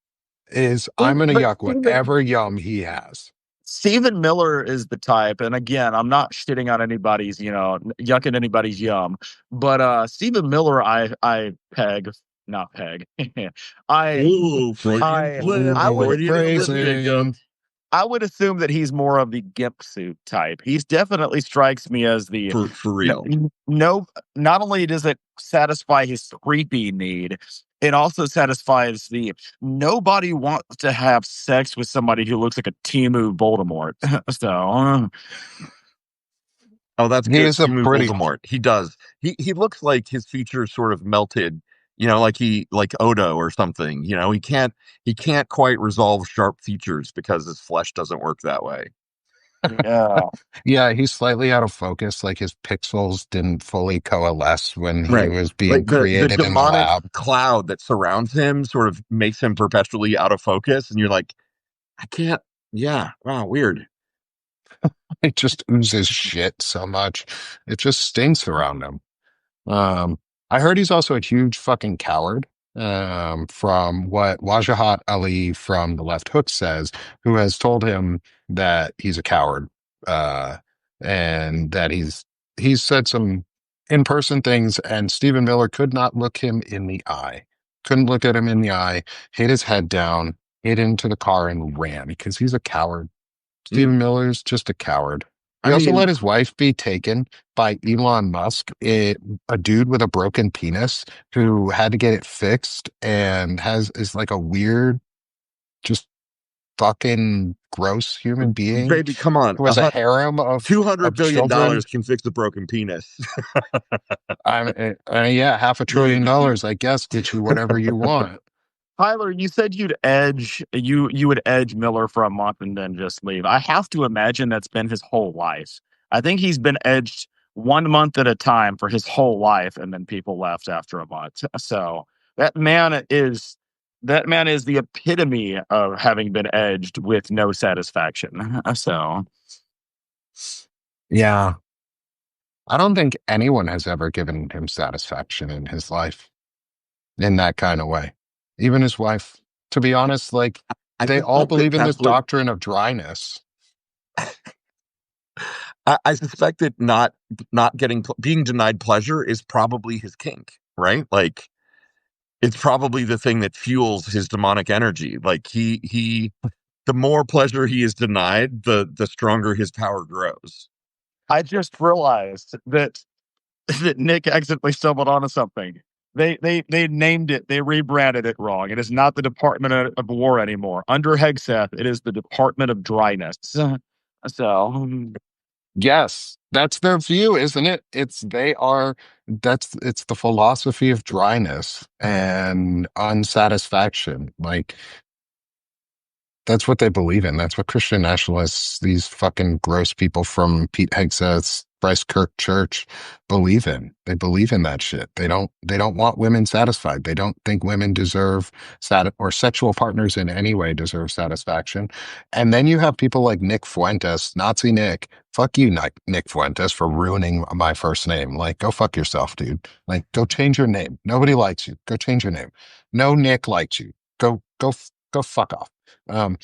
I'm gonna But yuck whatever yum he has. Stephen Miller is the type, and again, I'm not shitting on anybody's, yucking anybody's yum, but Stephen Miller, I peg, not peg. I, Ooh, Freudian I, slip, I would, Ooh, Freudian slip, Jacob. phrasing. I would assume that he's more of the gimp suit type. He's definitely strikes me as the For no, real. no. Not only does it satisfy his creepy need, it also satisfies the nobody wants to have sex with somebody who looks like a Timu Voldemort. So Oh, that's He good. is a Timu pretty Voldemort. He does. He looks like his features sort of melted, like Odo or something. He can't quite resolve sharp features because his flesh doesn't work that way. yeah, Yeah, he's slightly out of focus. Like his pixels didn't fully coalesce when he Right. was being Like the created in the demonic lab. cloud that surrounds him sort of makes him perpetually out of focus, and you're like, I can't. Yeah. Wow. Weird. It just oozes shit so much. It just stinks around him. Um, I heard he's also a huge fucking coward. From what Wajahat Ali from the Left Hook says, who has told him that he's a coward, uh, and that he's said some in-person things, and Stephen Miller could not look him in the eye. Couldn't look at him in the eye, hit his head down, hit into the car and ran because he's a coward. Mm, Stephen Miller's just a coward. He I also mean, let his wife be taken by Elon Musk, a dude with a broken penis who had to get it fixed and is like a weird, just fucking gross human being baby, come on. who has a harem $200 of billion children. can fix a broken penis. Yeah, $500 billion, I guess, get you whatever you want. Tyler, you said you would edge Miller for a month and then just leave. I have to imagine that's been his whole life. I think he's been edged 1 month at a time for his whole life, and then people left after a month. So that man is that man is the epitome of having been edged with no satisfaction. So Yeah, I don't think anyone has ever given him satisfaction in his life in that kind of way. Even his wife, to be honest, like I they all suspect that believe in this that's what doctrine of dryness. I suspect that not being denied pleasure is probably his kink, right? Like it's probably the thing that fuels his demonic energy. Like he the more pleasure he is denied, the stronger his power grows. I just realized that Nick accidentally stumbled onto something. They named it, they rebranded it wrong. It is not the Department of War anymore. Under Hegseth, it is the Department of Dryness. So Yes, that's their view, isn't it? It's the philosophy of dryness and unsatisfaction. Like that's what they believe in. That's what Christian nationalists, these fucking gross people from Pete Hegseth's Bryce Kirk Church believe in. They believe in that shit. They don't want women satisfied. They don't think women deserve or sexual partners in any way deserve satisfaction. And then you have people like Nick Fuentes, Nazi Nick. Fuck you, Nick Fuentes, for ruining my first name. Like, go fuck yourself, dude. Like, go change your name. Nobody likes you. Go change your name. No Nick likes you. Go fuck off. Um,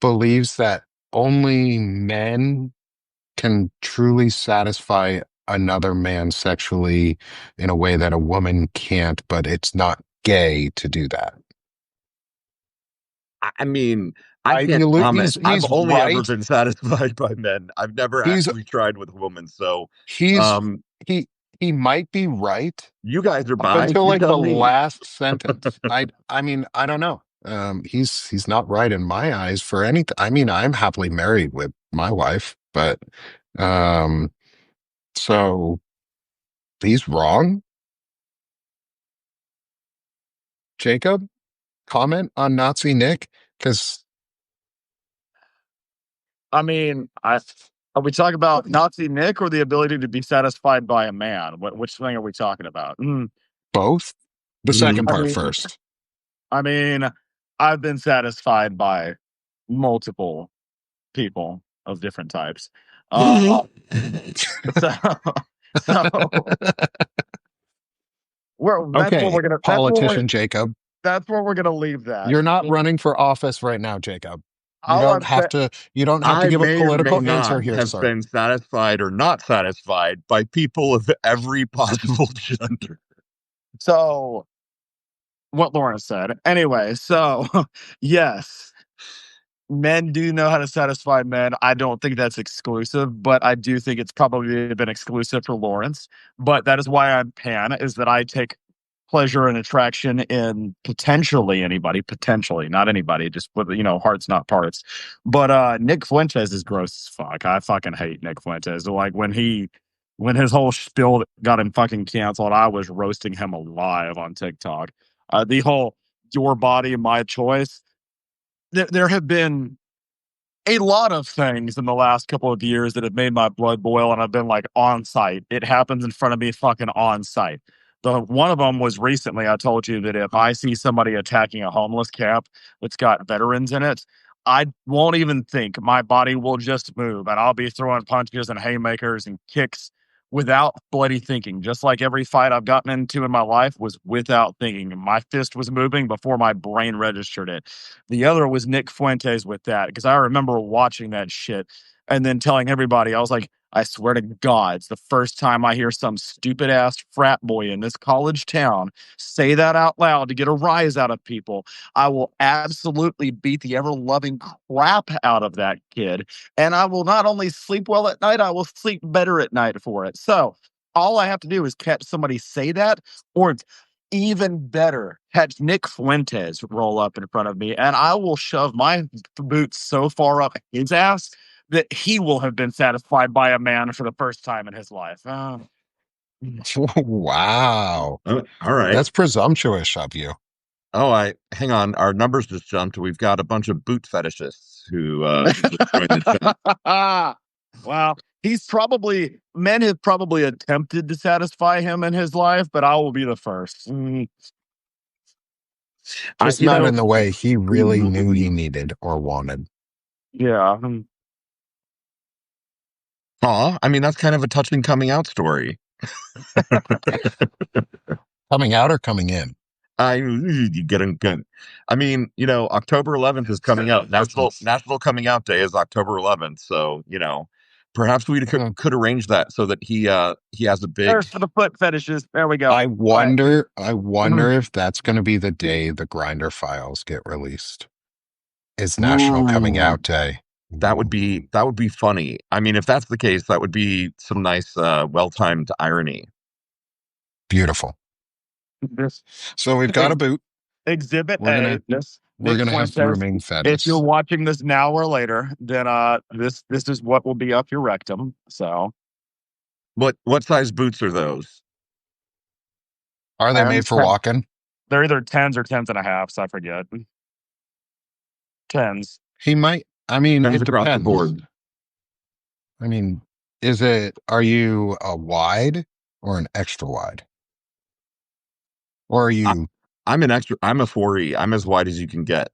believes that only men can truly satisfy another man sexually in a way that a woman can't, but it's not gay to do that. I mean, I can't comment. I've He's only ever right. been satisfied by men. I've never He's actually tried with women. So, he's um, he he might be right you guys are up bi. until You like tell the me. last sentence. I mean, I don't know. He's not right in my eyes for anything. I mean, I'm happily married with my wife, but um so he's wrong. Jacob, comment on Nazi Nick? Because I mean, are we talking about Nazi Nick or the ability to be satisfied by a man? Which thing are we talking about? both. The second Mhm. I part mean, first. I mean, I've been satisfied by multiple people. of different types. So, so Okay, politician Jacob. that's where we're gonna leave that. You're not running for office right now, Jacob. You All don't I'm have saying, to you don't have to I give a may or may political not answer here, have sir. been satisfied or not satisfied by people of every possible gender. so what Lauren said. Anyway, so yes, men do know how to satisfy men. I don't think that's exclusive, but I do think it's probably been exclusive for Lawrence. But that is why I'm pan, is that I take pleasure and attraction in potentially anybody, potentially, not anybody, just with, hearts, not parts. But Nick Fuentes is gross as fuck. I fucking hate Nick Fuentes. Like when his whole spiel got him fucking canceled, I was roasting him alive on TikTok. The whole your body, my choice. There have been a lot of things in the last couple of years that have made my blood boil, and I've been like on site. It happens in front of me, fucking on site. The one of them was recently. I told you that if I see somebody attacking a homeless camp that's got veterans in it, I won't even think. My body will just move, and I'll be throwing punches and haymakers and kicks without bloody thinking. Just like every fight I've gotten into in my life was without thinking. My fist was moving before my brain registered it. The other was Nick Fuentes with that, because I remember watching that shit and then telling everybody, I was like, I swear to God, it's the first time I hear some stupid ass frat boy in this college town say that out loud to get a rise out of people. I will absolutely beat the ever loving crap out of that kid. And I will not only sleep well at night, I will sleep better at night for it. So all I have to do is catch somebody say that, or even better, catch Nick Fuentes roll up in front of me, and I will shove my boots so far up his ass that he will have been satisfied by a man for the first time in his life. Wow. All right. That's presumptuous of you. Oh, hang on. Our numbers just jumped. We've got a bunch of boot fetishists who joined the chat. Well, men have probably attempted to satisfy him in his life, but I will be the first. Just not in the way he really knew he needed or wanted. Yeah. Aw, I mean, that's kind of a touching coming out story. Coming out or coming in? You get a gun. I mean, October 11th is coming out. National Coming Out Day is October 11th. So, perhaps we could arrange that so that he has a big. There's for the foot fetishes. There we go. I wonder if that's going to be the day the Grinder files get released. It's National Coming Out Day. That would be funny. I mean, if that's the case, that would be some nice, well-timed irony. Beautiful. So we've got a boot. Exhibit we're A. We're gonna have grooming fetish. If you're watching this now or later, then this is what will be up your rectum. So, what size boots are those? Are they made for walking? They're either 10s or 10s and a halves. I forget. 10s. He might. I mean, Tens it across the depends. board. I mean, are you a wide or an extra wide? Or are you? I'm a 4E. I'm as wide as you can get.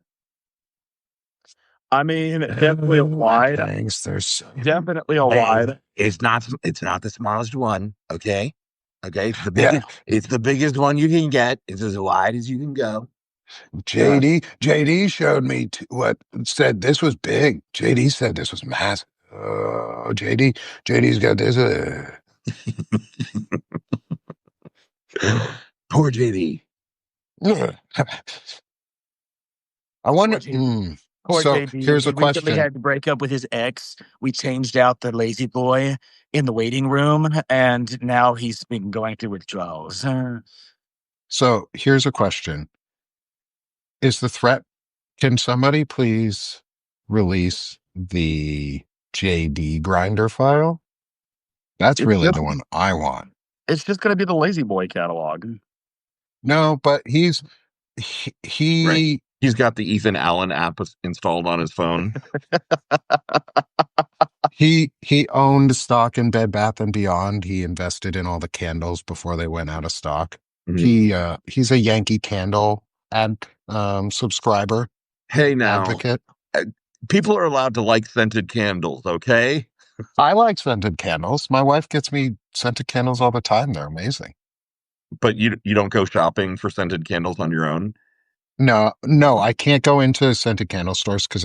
I mean, definitely a wide. Thanks. There's definitely a wide. It's not the smallest one. Okay. It's the biggest. It's the biggest one you can get. It's as wide as you can go. JD showed me said this was big. JD said this was massive. Oh, JD's got this. Poor JD. I wonder. Poor So JD. here's a He recently question. had to break up with his ex. We changed out the lazy boy in the waiting room, and now he's been going through withdrawals. So here's a question. Is the threat, can somebody please release the JD Grinder file? That's really the one I want. It's just going to be the lazy boy catalog. No, but he Right. He's got the Ethan Allen app installed on his phone. He owned stock in Bed Bath and Beyond. He invested in all the candles before they went out of stock. Mm-hmm. He's a Yankee Candle subscriber. Hey, now, advocate. People are allowed to like scented candles, okay? I like scented candles. My wife gets me scented candles all the time. They're amazing. But you don't go shopping for scented candles on your own. No, no, I can't go into scented candle stores because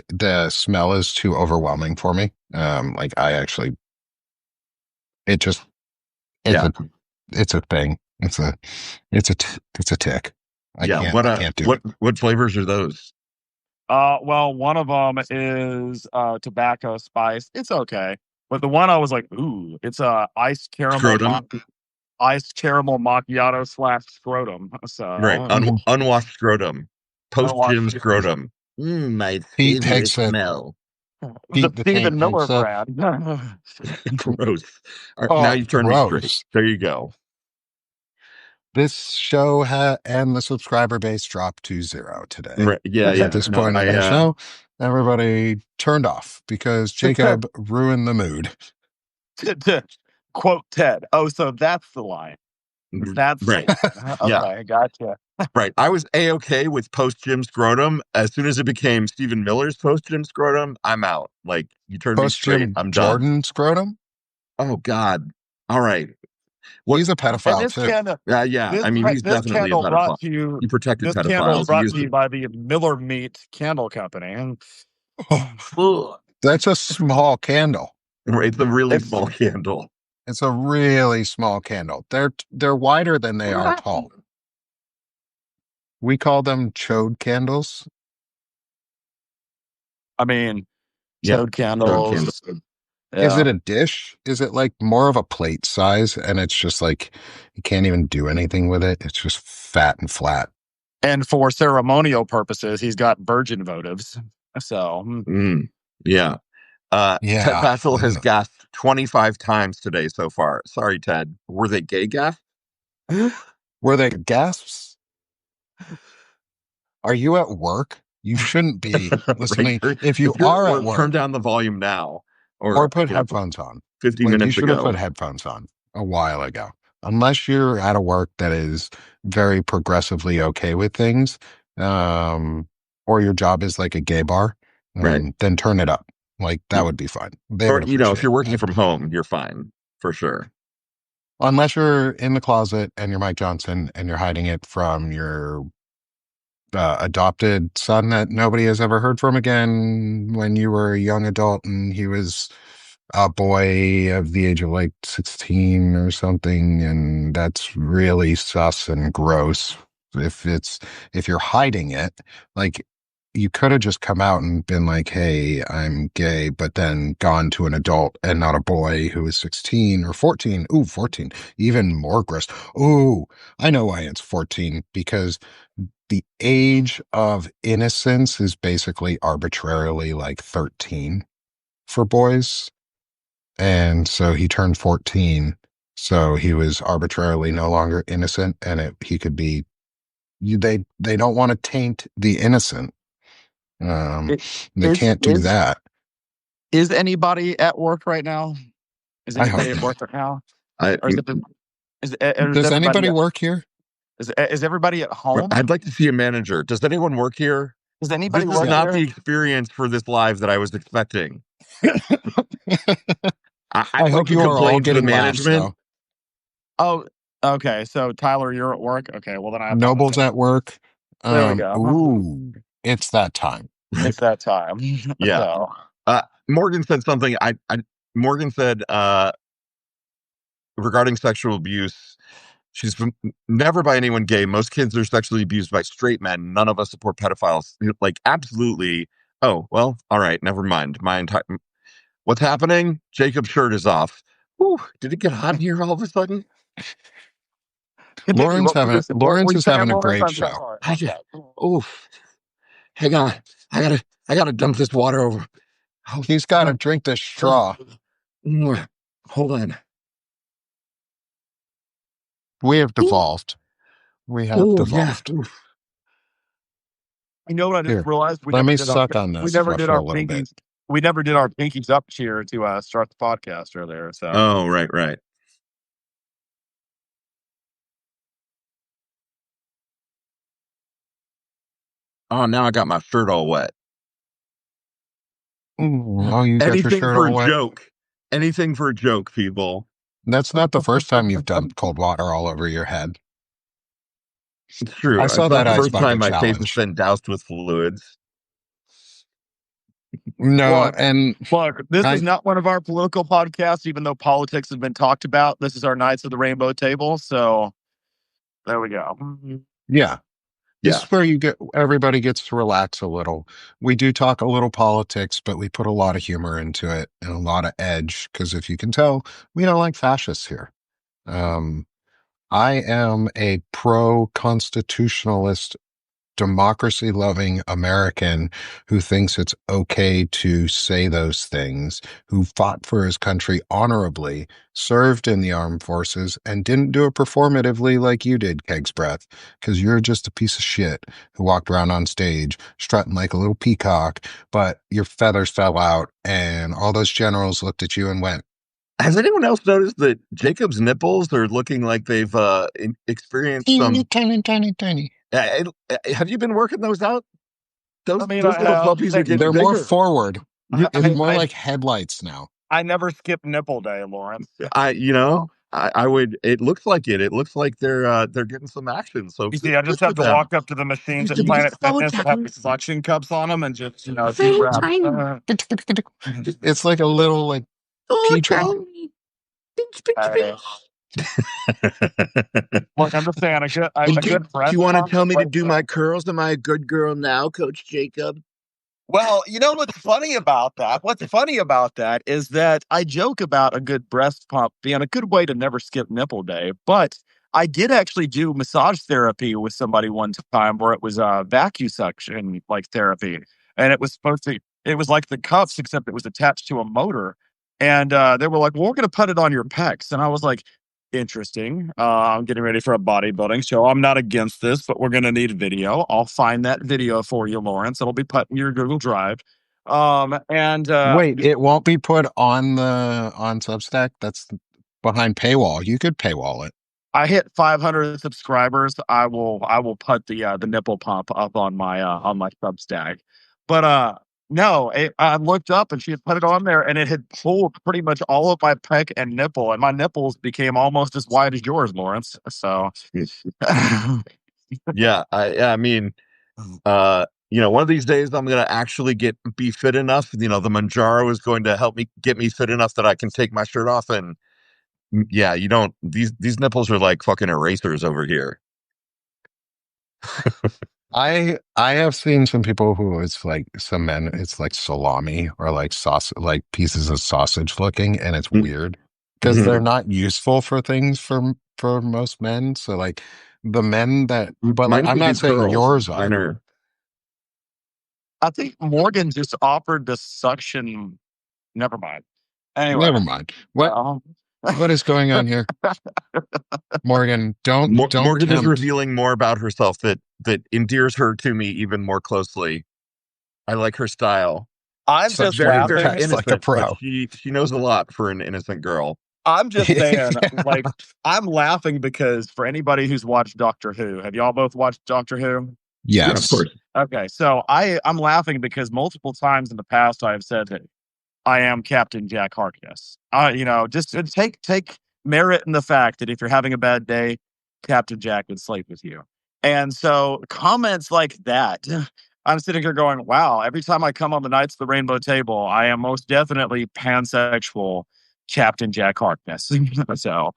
the smell is too overwhelming for me. Like I actually, it just, it's Yeah, a, it's a thing. It's a tick. yeah. I can't do it. What flavors are those? Well, one of them is tobacco spice. It's okay, but the one I was like, ooh, it's a Scrotum, iced caramel macchiato slash scrotum. right? So Unwashed scrotum, I don't post watch gym scrotum. My Pete favorite takes it. smell. the Pete the Stephen tank Miller takes it. brand. Gross. All right, now Oh, you've turned me straight. gross. There you go. This show and the subscriber base dropped to zero today. Right. Yeah, Because at yeah. this No, point in the show, everybody turned off because Jacob ruined the mood. To quote Ted. Oh, so that's the line. That's the right. line. Yeah. Okay, gotcha. Right. I was A-okay with post gym scrotum. As soon as it became Stephen Miller's post gym scrotum, I'm out. Like, you turned me Post straight. Jim I'm done. Jordan scrotum. Oh God. All right. What? He's a And pedophile too. Yeah. I mean, he's this definitely a candle brought pedophile. to you. He protected This candle pedophiles. He brought used to you them. by the Miller Meat Candle Company. Ugh. That's a small candle. It's a really It's small candle. It's a really small candle. They're wider than they are tall. We call them chode candles. I mean, Yeah. chode Chode candle. candles. Is Yeah. it a dish? Is it like more of a plate size and it's just like you can't even do anything with it? It's just fat and flat. And for ceremonial purposes, he's got virgin votives. So Yeah. Ted Yeah. Basil has Ugh. gasped 25 times today so far. Sorry, Ted. Were they gay gasps? Were they gasps? Are you at work? You shouldn't be right? listening. If you If you're at are at work, turn work, down the volume now, or or put headphones on. 50 Like you minutes should have ago. put headphones on a while ago. Unless you're at a work that is very progressively okay with things, or your job is like a gay bar, Right. then turn it up. Like that would be fine. They Or would if appreciate you're working that. from home, you're fine for sure. Unless you're in the closet and you're Mike Johnson and you're hiding it from your adopted son that nobody has ever heard from again when you were a young adult and he was a boy of the age of like 16 or something, and that's really sus and gross. If it's if you're hiding it, like you could have just come out and been like, "Hey, I'm gay," but then gone to an adult and not a boy who is 16 or 14. Ooh, 14, even more gross. Ooh, I know why it's 14 because the age of innocence is basically arbitrarily like 13 for boys. And so he turned 14. So he was arbitrarily no longer innocent and he could be they don't want to taint the innocent. Um it, they is can't do is that. is anybody at work right now? Is I anybody hope at not. work right now? I, Or is Does everybody anybody work here? is everybody at home? I'd like to see a manager. Does anyone work here? Does This anybody is work Yeah. not the here? experience for this live that I was expecting. I I'd like hope to you are all complain to the getting laughs management. though. Oh, okay. So Tyler, you're at work. Okay. Well, then I Noble's apologize. at work. There we go. Ooh, it's that time. It's that time. Yeah. So Morgan said something. Morgan said regarding sexual abuse. She's never by anyone gay. Most kids are sexually abused by straight men. None of us support pedophiles. Like, absolutely. Oh, well, all right. Never mind. What's happening? Jacob's shirt is off. Ooh, did it get hot in here all of a sudden? continue. What were Lawrence you is saying, having a Lawrence? great I'm so show. sorry I about just, that. oof. Hang on. I gotta dump this water over. Oh, He's got to drink this straw. hold on. We have devolved. We have Oh, yeah. devolved. Oof. You know what I just Here, realized? let me suck on We this never did for our a little bit. pinkies. We never did our pinkies up cheer to start the podcast earlier. So Oh, right. Oh, now I got my shirt all wet. Oh, you got your Anything shirt for a all wet. joke. Anything for a joke, people. That's not the first time you've dumped cold water all over your head. It's I true. It's saw not that the ice first time bucket my face has challenge. been doused with fluids. No, Look, and this is I, not one of our political podcasts, even though politics has been talked about. This is our Knights of the Rainbow Table. So there we go. yeah, this Yeah. is where everybody gets to relax a little. We do talk a little politics, but we put a lot of humor into it and a lot of edge because if you can tell, we don't like fascists here. Um, I am a pro-constitutionalist democracy loving American who thinks it's okay to say those things, who fought for his country honorably, served in the armed forces, and didn't do it performatively like you did, Keg's Breath, because you're just a piece of shit who walked around on stage strutting like a little peacock, but your feathers fell out, and all those generals looked at you and went, Has anyone else noticed that Jacob's nipples are looking like they've experienced teeny, some? tiny, tiny, tiny. Have you been working those out? I mean, Those I little have. puppies are getting They're more bigger. forward. It's more I like headlights now. I never skip nipple day, Lawrence. I would. It looks like it. It looks like they're getting some action. So You see, I good just for have to them. walk up to the machines Used at to be Planet so Fitness that have tiny, the suction cups on them and just, deep so breath. tiny, It's like a little like so pea trap. tiny. Pinch, pinch, Uh, pinch. Look, I'm just saying, And a good do breath you want to pump. tell me to do my curls? Am I a good girl now, Coach Jacob? Well, you know what's funny about that? What's funny about that is that I joke about a good breast pump being a good way to never skip nipple day, but I did actually do massage therapy with somebody one time where it was vacusuction like therapy, and it was like the cuffs except it was attached to a motor, and they were like, "Well, we're going to put it on your pecs," and I was like, interesting. I'm getting ready for a bodybuilding show. I'm not against this, but we're going to need video. I'll find that video for you, Lawrence. It'll be put in your Google Drive. And Wait, it won't be put on Substack. That's behind paywall. You could paywall it. I hit 500 subscribers. I will put the nipple pump up on my Substack. But no, I looked up and she had put it on there and it had pulled pretty much all of my pec and nipple, and my nipples became almost as wide as yours, Lawrence. So Yeah, I mean, one of these days I'm gonna actually be fit enough. The Manjaro is going to help me get me fit enough that I can take my shirt off. And yeah, you don't. These nipples are like fucking erasers over here. I have seen some people who it's like some men, it's like salami or like sauce, like pieces of sausage looking, and it's weird because they're Mhm. not useful for things for most men. So like the men that, but like Mine I'm could do not saying curls. yours Mine are. are. I think Morgan just offered the suction. Never mind. Anyway, Never mind. What um, what is going on here, Morgan? Don't Morgan is tempt. revealing more about herself that endears her to me even more closely. I like her style. I'm She's just very, Suction very laughing. cups like a innocent, but pro. she knows a lot for an innocent girl. I'm just saying, like, I'm laughing because for anybody who's watched Doctor Who, have y'all both watched Doctor Who? Yeah, of Yes. course. Okay, so I'm laughing because multiple times in the past I have said that I am Captain Jack Harkness. Just take merit in the fact that if you're having a bad day, Captain Jack would sleep with you. And so comments like that, I'm sitting here going, "Wow!" Every time I come on the Knights of the Rainbow Table, I am most definitely pansexual Captain Jack Harkness. So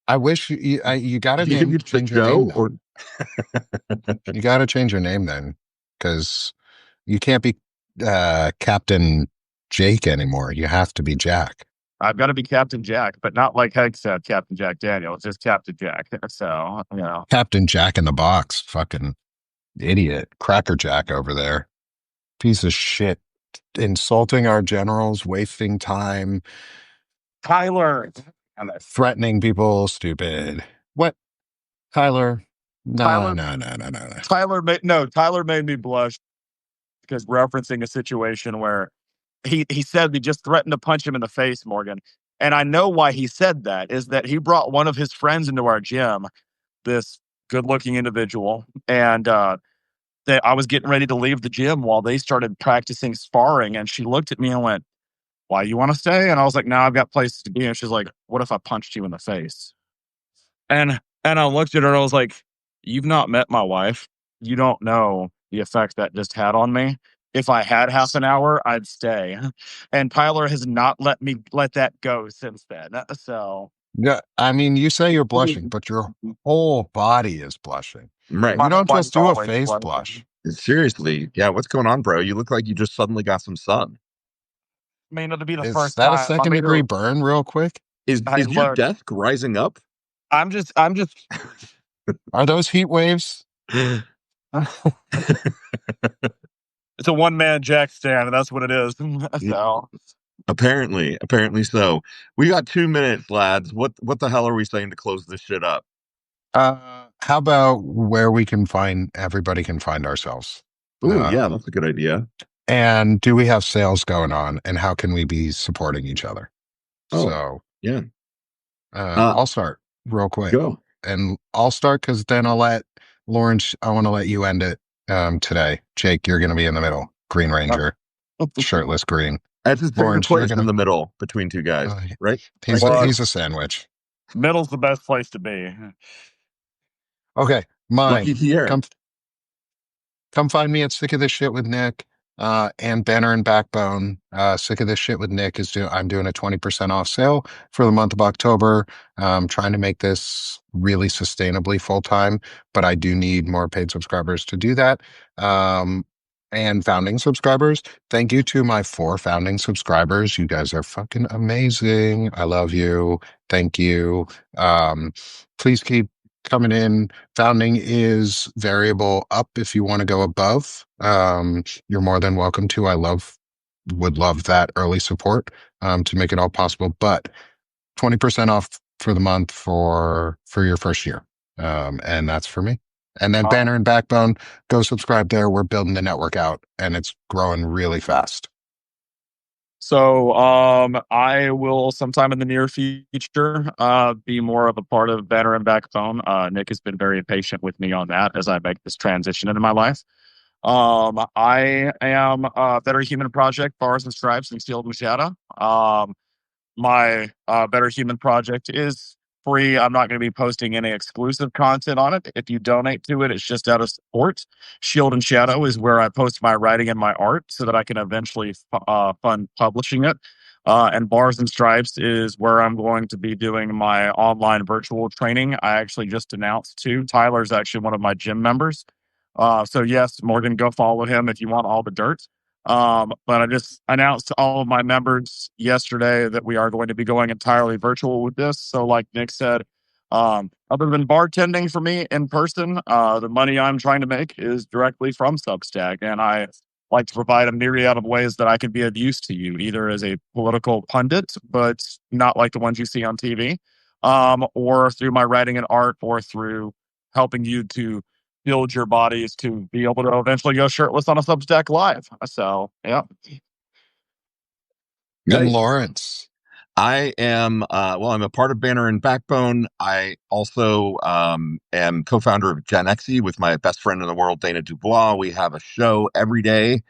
I wish you got to Do you think it's the change your name show then. or You got to change your name then, because you can't be Captain Jake anymore. You have to be Jack. I've got to be Captain Jack, but not like Hank said, Captain Jack Daniels, just Captain Jack. So Captain Jack in the Box. Fucking idiot. Cracker Jack over there. Piece of shit. Insulting our generals, wasting time, Tyler. threatening people. Stupid. What? Tyler? No, Tyler no, no, no, no, no. Tyler made me blush because referencing a situation where he said he just threatened to punch him in the face, Morgan. And I know why he said that is that he brought one of his friends into our gym, this good looking individual. And I was getting ready to leave the gym while they started practicing sparring, and she looked at me and went, "Why you want to stay?" And I was like, "No, I've got places to be." And she's like, "What if I punched you in the face?" And I looked at her and I was like, "You've not met my wife. You don't know the effect that just had on me. If I had half an hour, I'd stay." And Tyler has not let that go since then. So Yeah, I mean, you say you're blushing, but your whole body is blushing. Right. You my don't wife's just do a always face blushing. blush. Seriously. Yeah. What's going on, bro? You look like you just suddenly got some sun. I mean, it'll be the Is first that a time. I second mean, degree burn, real quick? I Is your look. desk rising up? I'm just. Are those heat waves? It's a one man jack stand, and that's what it is. So Apparently so. We got 2 minutes, lads. What the hell are we saying to close this shit up? How about where we can find everybody can find ourselves? Oh, yeah, Um, that's a good idea. and do we have sales going on? And how can we be supporting each other? Oh, So yeah. Uh, I'll start real quick, go. and I'll start because then I'll let Lawrence. I want to let you end it today. Jake, you're going to be in the middle. Green Ranger, shirtless green. That's his favorite Lawrence, you're place in gonna. the middle between two guys, Uh, right? he's Right, a, Jake? he's a sandwich. middle's the best place to be. Okay, mine. Lucky Pierre. Come find me at Sick of This Shit with Nick, and Banner and Backbone. Sick of This Shit with Nick I'm doing a 20% off sale for the month of October. Trying to make this really sustainably full time, but I do need more paid subscribers to do that. And founding subscribers. Thank you to my 4 founding subscribers. You guys are fucking amazing. I love you. Thank you. Please keep coming in. Founding is variable up if you want to go above. You're more than welcome to. Would love that early support to make it all possible. But 20% off for the month for your first year. And that's for me. And then Uh, Banner and Backbone, go subscribe there. We're building the network out and it's growing really fast. So I will sometime in the near future be more of a part of Banner and Backbone. Nick has been very patient with me on that as I make this transition into my life. I am Better Human Project, Bars and Stripes, and Steel and Shadow. My Better Human project is free. I'm not going to be posting any exclusive content on it. If you donate to it, it's just out of support. Shield and Shadow is where I post my writing and my art so that I can eventually fund publishing it. And Bars and Stripes is where I'm going to be doing my online virtual training. I actually just announced too. Tyler's actually one of my gym members. So yes, Morgan, go follow him if you want all the dirt. But I just announced to all of my members yesterday that we are going to be going entirely virtual with this. So, like Nick said, other than bartending for me in person, the money I'm trying to make is directly from Substack. And I like to provide a myriad of ways that I can be of use to you, either as a political pundit, but not like the ones you see on TV, or through my writing and art, or through helping you to build your bodies to be able to eventually go shirtless on a Substack live. So, yeah. And Nice. Lawrence. I am I'm a part of Banner and Backbone. I also am co-founder of Gen Xe with my best friend in the world, Dana Dubois. We have a show every day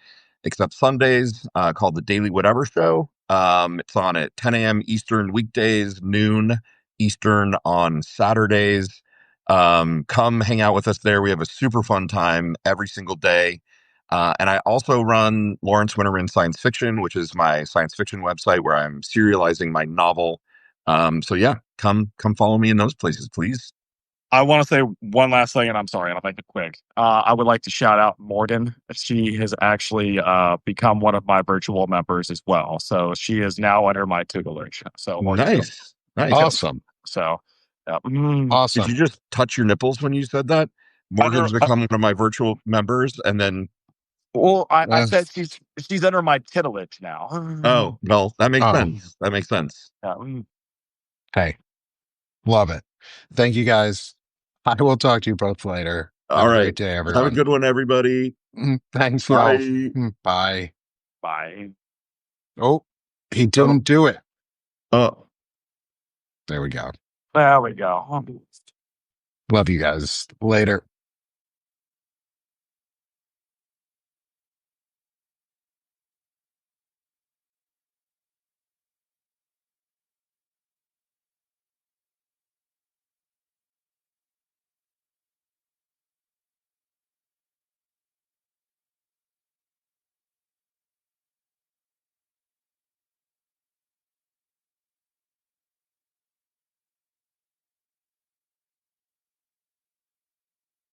except Sundays called the Daily Whatever Show. It's on at 10 a.m. Eastern weekdays, noon Eastern on Saturdays. Come hang out with us there. We have a super fun time every single day. And I also run Lawrence Winterman Science Fiction, which is my science fiction website where I'm serializing my novel. So yeah, come follow me in those places, please. I want to say one last thing, and I'm sorry, I'll make it quick. I would like to shout out Morgan. She has actually become one of my virtual members as well. So she is now under my tutelage. So Morgan, Nice. yep. Awesome. So, yeah. Did you Awesome. just touch your nipples when you said that? Under, Morgan's become one of my virtual members, and then well, I Uh, said she's under my tutelage now. oh well, that makes oh, sense. That makes sense. Yeah. hey, love it. Thank you guys. I will talk to you both later. Have All a right, great day, have a everyone. good one, everybody. Thanks, y'all. Bye. Bye. Bye. Oh, he Oh, didn't do it. oh. There we go. There we go. Love you guys. Later.